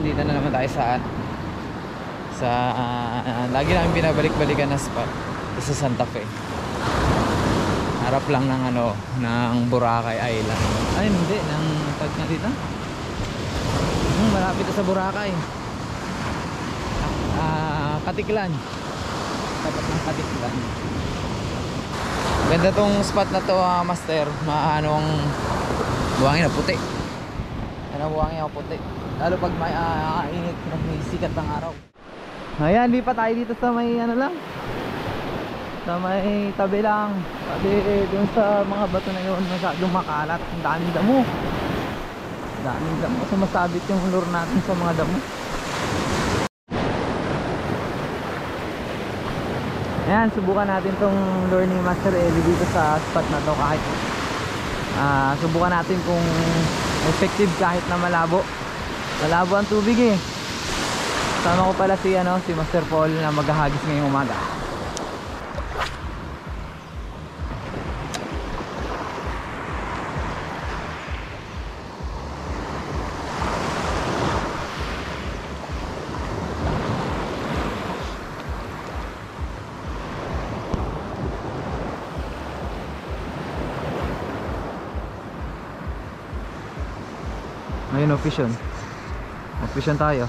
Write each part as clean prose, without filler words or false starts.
nandito na naman tayo sa lagi namin binabalik-balikan na spot sa Santa Fe. Harap lang ng ng Boracay Island. Ay hindi, ng tag na dito. Malapit sa Boracay. Katiklan. Tapat ng Katiklan. Ganda tong spot na to, master. Anong buhangin na puti. Buhangin na puti. Lalo pag may init, may sikat ng araw. Ayan, lipat tayo dito sa may lang. Sa may tabi lang. Tabi dun sa mga bato na yun, masyadong makalat. Ang daming damo. Daming damo. Sumasabit yung lure natin sa mga damo. Ayan, subukan natin tong lure ni Master Eli dito sa spot na to. Kahit subukan natin kung effective kahit na malabo. Malabo ang tubig eh. Sama ko pala si Master Paul na maghahagis ngayong umaga. Ngayon fishon. Mag-fishon tayo.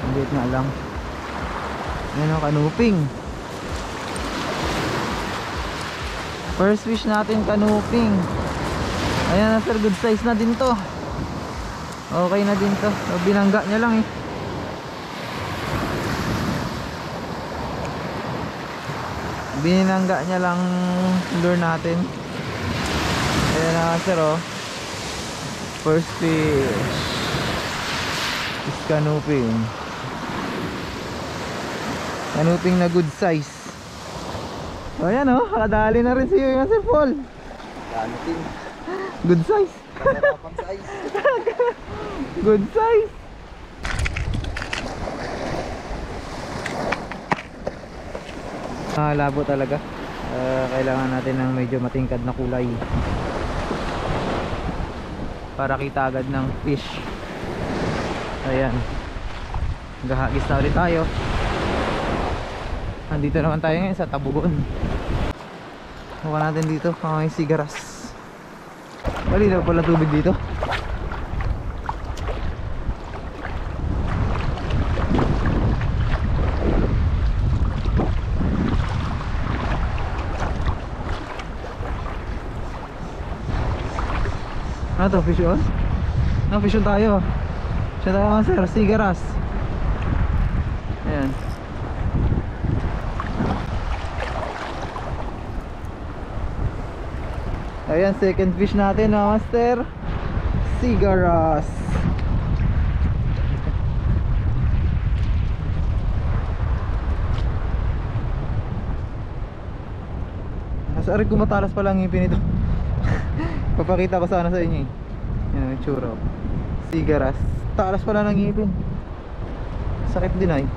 Hindi nga lang. Ngayon kanuping. First fish natin kanuping. Ayan na sir, good size na din to. Okay na din to. So, binangga niya lang eh. Binangga niya lang lure natin. Ayan na sir oh. First fish is kanuping. Kanuping na good size. So ayan oh, kadali na rin si Sir Paul. Kanuping good size. Kapang size. Good size. Labo talaga. Kailangan natin ng medyo matingkad na kulay para kita agad ng fish. Ayan, gahagis na ulit tayo. Andito naman tayo ngayon sa Tabugon. Mukha natin dito may sigaras. Malinaw pala tubig dito. Ano to? Fish on? No, fish on tayo. Fish on tayo mga sir, sigaras. Ayan. Ayan, second fish natin mga master. Sigaras. Sorry kung matalas pa lang ngipin ito. Papakita ko sana sa inyo eh. Yan yung tsura. Sigaras. Talas pala ng ngipin. Sakit din ay.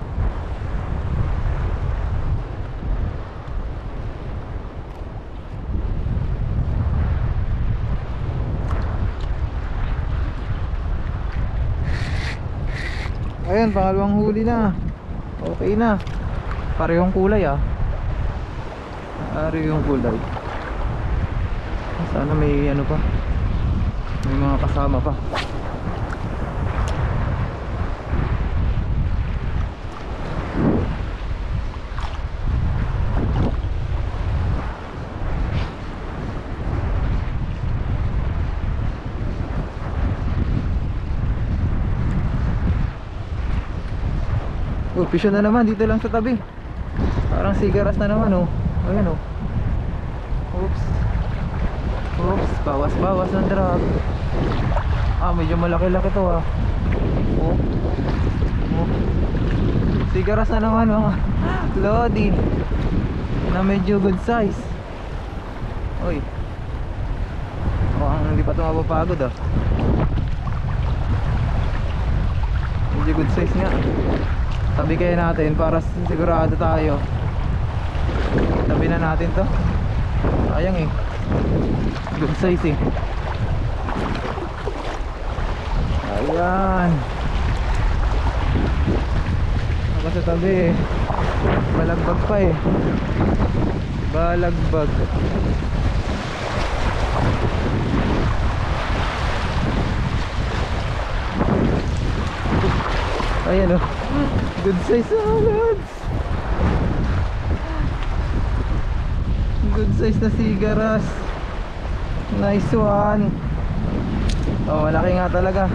Ayan, pangalawang huli na. Okay na. Parehong kulay ah. Parehong kulay. Sana may pa, may mga kasama pa. Oh, pisyo na naman dito lang sa tabi. Parang sigaras na naman oh. Ayan oh. Oops. Oops, bawas-bawas ng drag. Medyo malaki-laki to ah. Oh. Sigaras na naman mga Lodi na medyo good size. Oy. Hindi pa ito mapapagod ah. Medyo good size nga. Tabi kaya natin para sigurado tayo. Tabi na natin to. Sayang eh. Good size eh. Yan. Ako sa tabi eh. Balagbag pa eh. Balagbag. Ayan oh. Good size na lads. Good size na sigaras. Nice one. Oh, malaki nga talaga.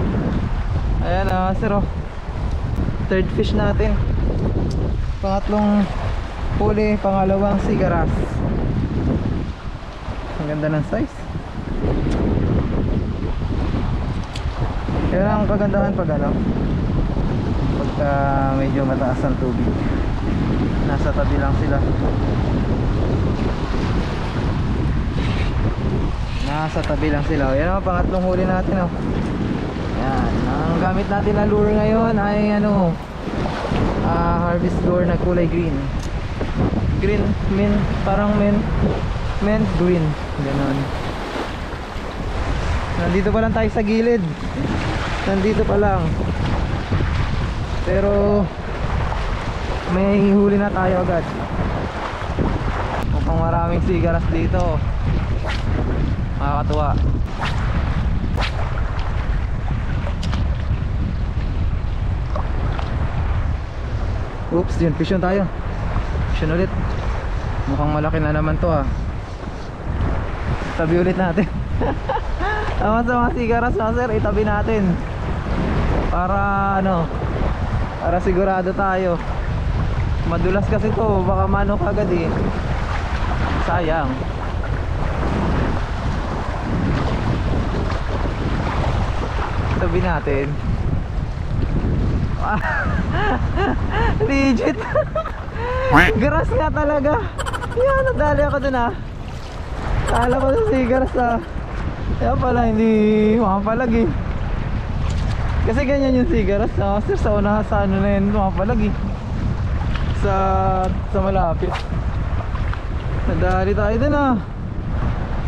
Ayan sir oh. Third fish natin. Pangatlong huli, pangalawang sigaras. Ang ganda ng size. Yan ang kagandahan pag ano, pagka medyo mataas ang tubig. Nasa tabi lang sila. Nasa tabi lang sila. Yan ang pangatlong huli natin oh. Yan. Ang gamit natin na lure ngayon ay ano, harvest lure na kulay green. Green, mint, parang mint green. Ganon. Nandito pa lang tayo sa gilid. Nandito pa lang. Pero may huli na tayo agad. Mukhang maraming sigaras dito. Makakatuwa. Oops, yun, fish yun tayo. Fish yun ulit. Mukhang malaki na naman to Tabi ulit natin. Tama sa mga sigaras na sir, itabi natin. Para ano, para sigurado tayo. Madulas kasi to, baka manok agad eh. Sayang. Tabi natin. Legit. Garas nga talaga. Yan, nadali ako dun Kala ko sa sigaras kaya pala hindi mapalag eh. Kasi ganyan yung sigaras sir, sa una sa ano na yun mapalag eh. Sa malapit. Nadali tayo dun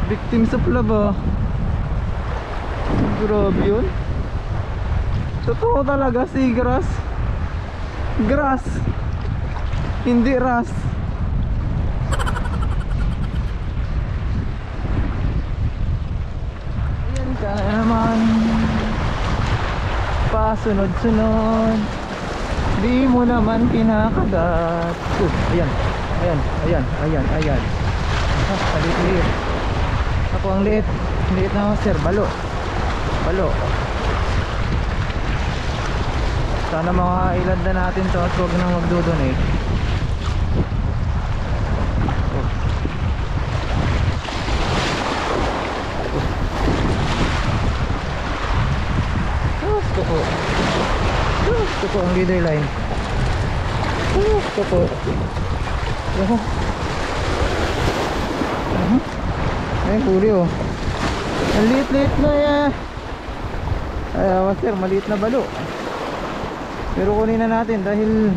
victim sa love Grabe yun. Totoo talaga, sigaras. Grass, hindi ras. Ayan ka na naman. Pasunod-sunod. Di mo naman kinakagat. Ayan. Liit. Ako ang liit. Liit na sir, balo. Sana makailad na natin to at huwag nang magdodonate. Gusto po ang leader line. Gusto po. Ay, huli oh. Ang liit na yan. Ay, sir, maliit na balo. Pero kunin na natin dahil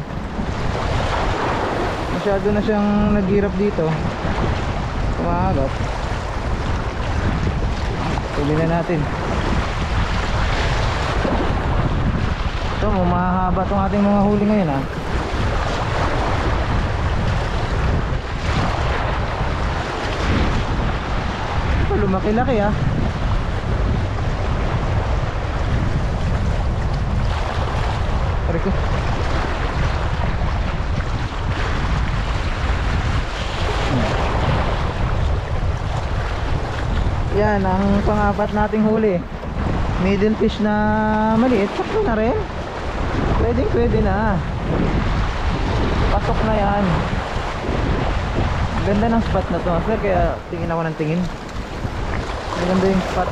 masyado na siyang naghirap dito. Kumagat. Kunin na natin. Ito, mahahaba itong ating mga huli ngayon Ito, lumaki-laki Rico. Yan ang pang-apat nating huli. Middle fish na maliit. Sakto na rin. Pwede na. Pasok na yan. Ganda ng spot na to sir, kaya tingin ako ng tingin. Maganda yung spot.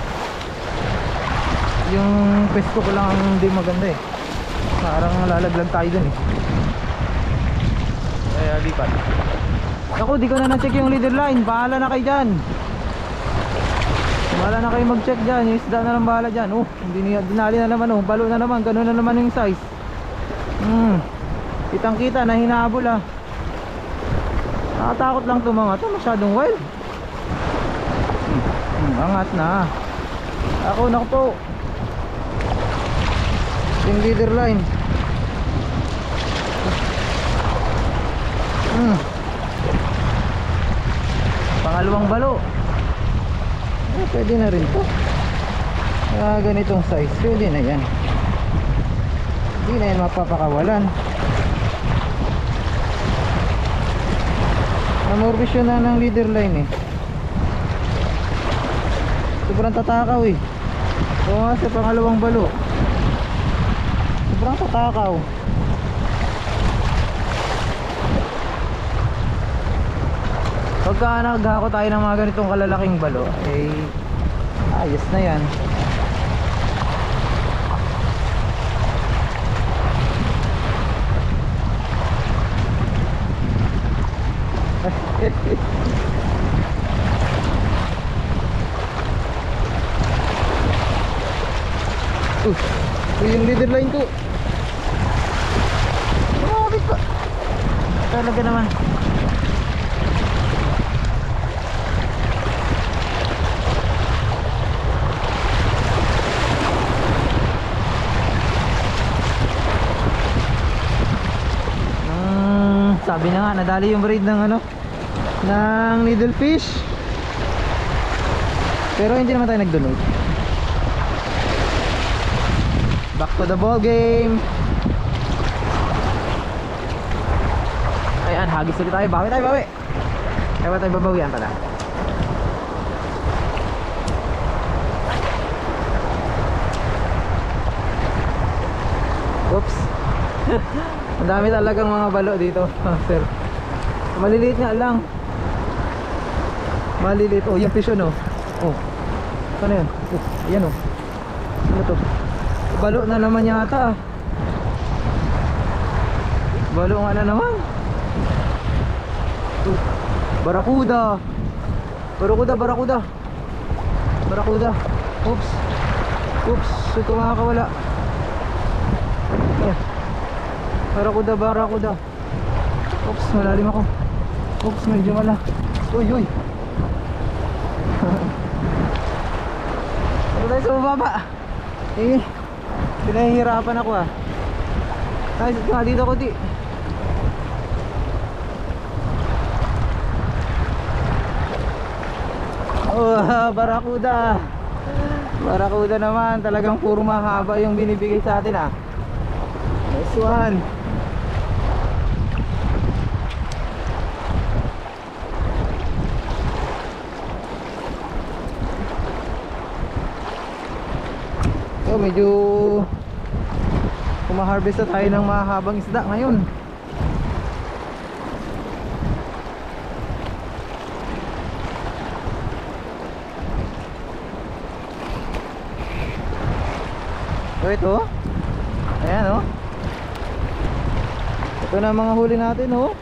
Yung pesto ko lang ang hindi maganda Parang lalaglag tayo dun Kaya lipat. Ako, di ko na na-check yung leader line. Bahala na kayo dyan. Bahala na kayo mag-check dyan. Yung isda na lang bahala dyan. Dinali na naman balo na naman. Ganun na naman yung size. Kitang kita na hinahabol Nakatakot lang itong mga ito. Masyadong wild. Angat na. Ako, naku po. Yung leader line. Pangalawang balo. Pwede na rin to. Ganitong size, pwede na yan. Hindi na yan mapapakawalan. Namorbisyon na ng leader line eh. Sobrang tatakaw eh. Oo nga, sa pangalawang balo. Sobrang tatakaw. Pagka naghako tayo ng mga ganitong kalalaking balo, eh ayos na yan. Yung leader line ko. Grabe pa. Talaga naman. Sabi na nga, nadali yung braid ng ano, ng needlefish. Pero hindi naman tayo nagdunod. Back to the ball game. Ayan, hagis ulit tayo. Bawi tayo, bawi. Kaya tayo babawian pala. Oops. Ang dami talagang mga balo dito, sir. Maliliit nga lang. Maliliit. Oh, yung fish on, oh. Oh. Ano yan? Oh, ayan, oh. Ano to? Balo na naman yata. Balo nga na naman. Barakuda. Barakuda, barakuda. Barakuda. Oops. Oops, ito makakawala. Ayan. Barakuda, barakuda. Oops, malalim ako. Oops, medyo mala. Uy, uy. Ano tayo sa mababa? Eh, pinahihirapan ako ah. Ay, dito ako di. Oh, barakuda. Barakuda naman, talagang puro mahaba yung binibigay sa atin ah. Nice one. So medyo kumaharvest na tayo ng mahabang isda ngayon. So ito, ayan oh. Ito na mga huli natin oh.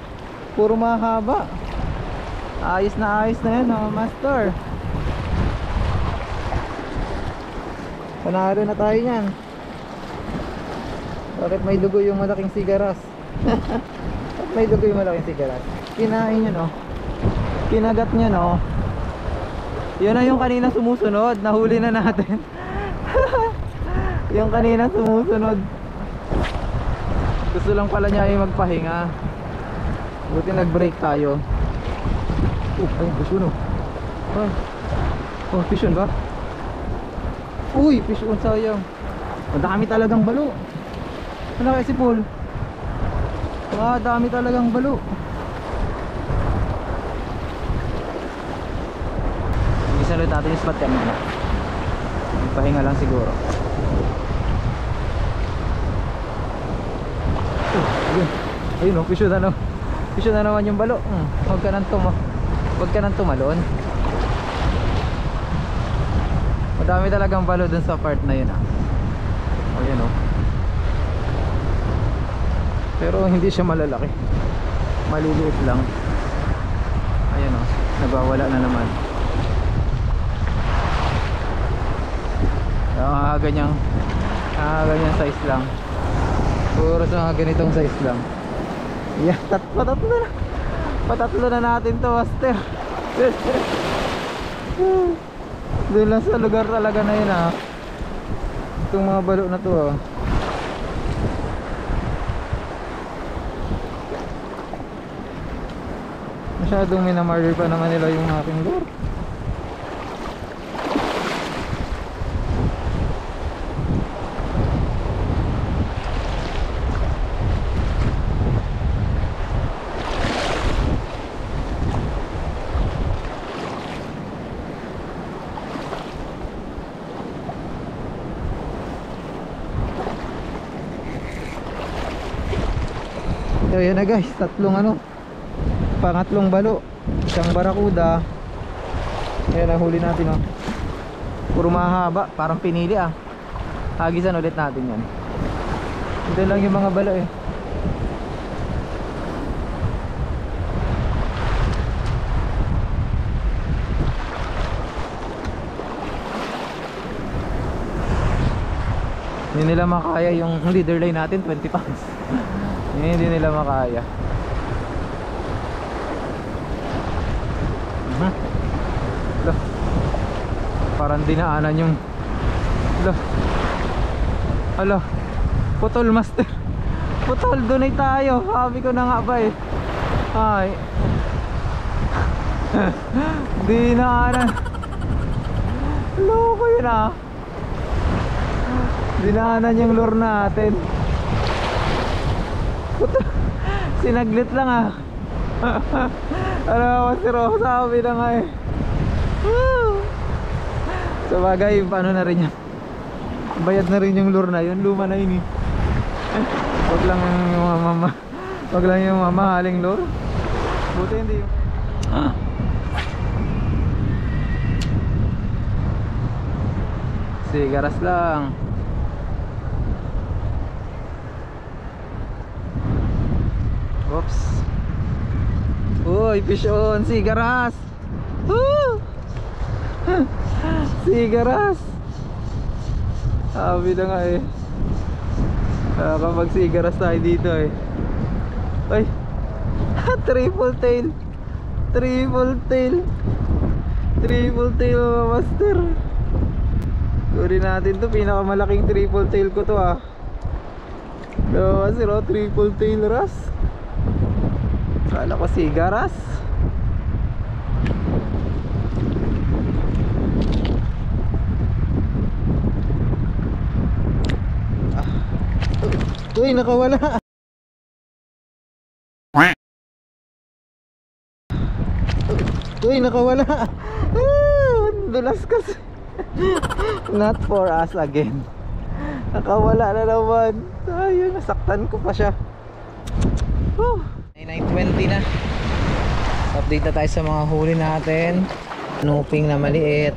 Puro mahaba. Ayos na yan mga master. Panalo na tayo niyan. Bakit may dugo yung malaking sigaras? Bakit may dugo yung malaking sigaras? Kinain niya no. Kinagat niya no. Yun na yung kanina sumusunod. Nahuli na natin. Yung kanina sumusunod. Gusto lang pala niya ay magpahinga. Buti nag-break tayo. Ay, gusto no. Oh, fish on ba? Uy, fish on, sayang. Ang dami talagang balo. Ano kaya si Paul? Dami talagang balo. Isa ulit natin yung spot kanina. Pahinga lang siguro. Ayun o, fish on ano. Fish on na naman yung balo. Huwag ka nang tumalon. Madami talagang balo dun sa part na yun ah. O yan o. Pero hindi siya malalaki. Maliliit lang. Ayan o, nagwawala na naman. Ganyang size lang. Puro sa ganitong size lang. Yeah, patatlo na natin to, master. Doon lang sa lugar talaga na yun ah. Itong mga balo na to ah. Masyadong minamarder pa naman nila yung aking lure. So yun na guys, pangatlong balo, isang barakuda. Ayan ang huli natin oh. Puro mahaba, parang pinili ah. Hagisan ulit natin yan. Ito lang yung mga balo eh. Hindi nila makaya yung leader line natin, 20 pounds. Hindi nila makaya. Parang dinaanan yung alo, putol master. Putol, donate tayo. Sabi ko na nga ba eh. Ay dinaanan. Loko yun ah. Dinaanan yung lure natin. Sinaglit lang ah. Alam mo si Ro, sabi na nga eh. So bagay, paano na rin yan, bayad na rin yung lure na yun, luma na yun eh. Wag lang yung mamahaling lure. Buti hindi yung sigaras lang. Oops. Uy, fish on, sigaras. Woo! Sigaras. Sabi na nga eh. Kapag sigaras tayo dito eh. Ay, triple tail. Triple tail. Triple tail mga master. Kunin natin to, pinakamalaking triple tail ko to ah. So kasi triple tail ras. Kala ko sigaras. Uy, nakawala. Uy, nakawala. Dulas kasi. Not for us again. Nakawala na naman. Ayun, nasaktan ko pa siya. 9:20 na. Update na tayo sa mga huli natin. Nuping na maliit.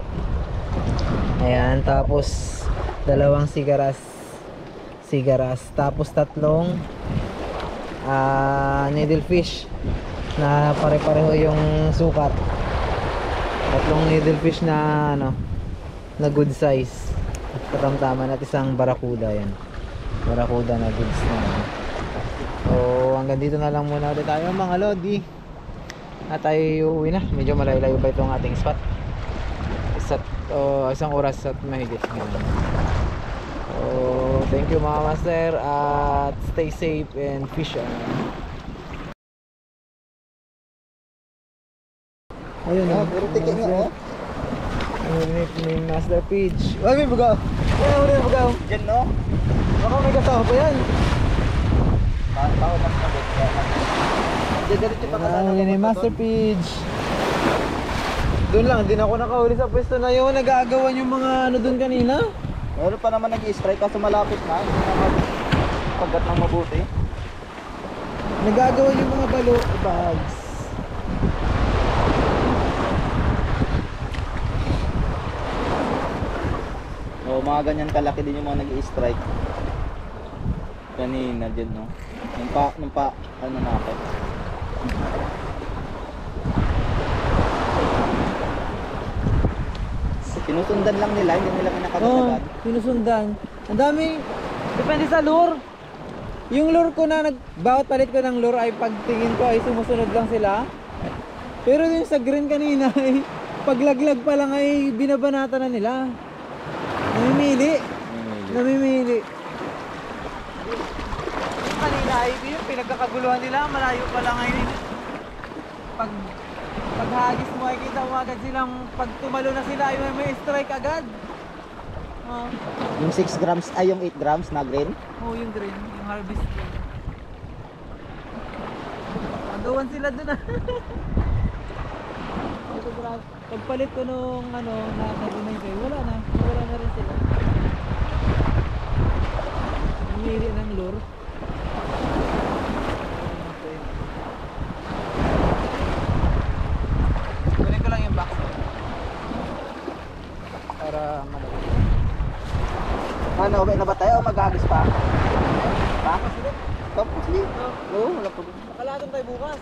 Ayan, tapos dalawang sigaras. Tapos tatlong needlefish na pare-pareho yung sukat. Tatlong needlefish na na good size. Katamtaman at isang barakuda yan. Barakuda na goods na. So hanggang dito na lang muna ulit tayo mga lodi. At tayo uuwi na. Medyo malayo-layo pa itong ating spot. Isang oras at mahigit. So thank you mga master at stay safe and fish on. Ayun na, puro tikin nga oh. May master page. Ay, may bugaw. May bugaw. Diyan no? Baka may kasama pa yan. Tao lang na bugaw. Yan yung master page. Doon lang, din ako nakahuli sa pwesto na yun. Nag-aagawan yung mga doon kanina. Meron pa naman nag-i-strike kaso malapit na. Hindi naman paggat ng mabuti. Nag-aagawan yung mga balo bags. O mga ganyan kalaki din yung mga nag-i-strike. Kanina dyan no. Nung pa ano natin. Sinusundan lang nila, hindi nila pinakagad. Sinusundan. Ang daming, depende sa lure. Yung lure ko na bawat palit ko ng lure ay pagtingin ko ay sumusunod lang sila. Pero yung sa green kanina ay paglaglag pa lang ay binabanata na nila. Namimili. Kanina ay yung pinagkakaguluhan nila, malayo pa lang ngayon. Pag Paghagis mo, makikita mo agad silang pag tumalo na sila, ay may strike agad. Oh, Yung 6 grams, ay yung 8 grams na green. oh yung green, yung harvest green. Agawan sila dun ah. Ito, grabe. Pagpalit ko nung ano, na kayo, wala na rin sila. Namili ng lure. Kunin ko lang yung box para malaki. Ano, okay na ba tayo o maghagis pa? Pa? Tapos, sige. Oo, wala pa. Makalatong tayo bukas.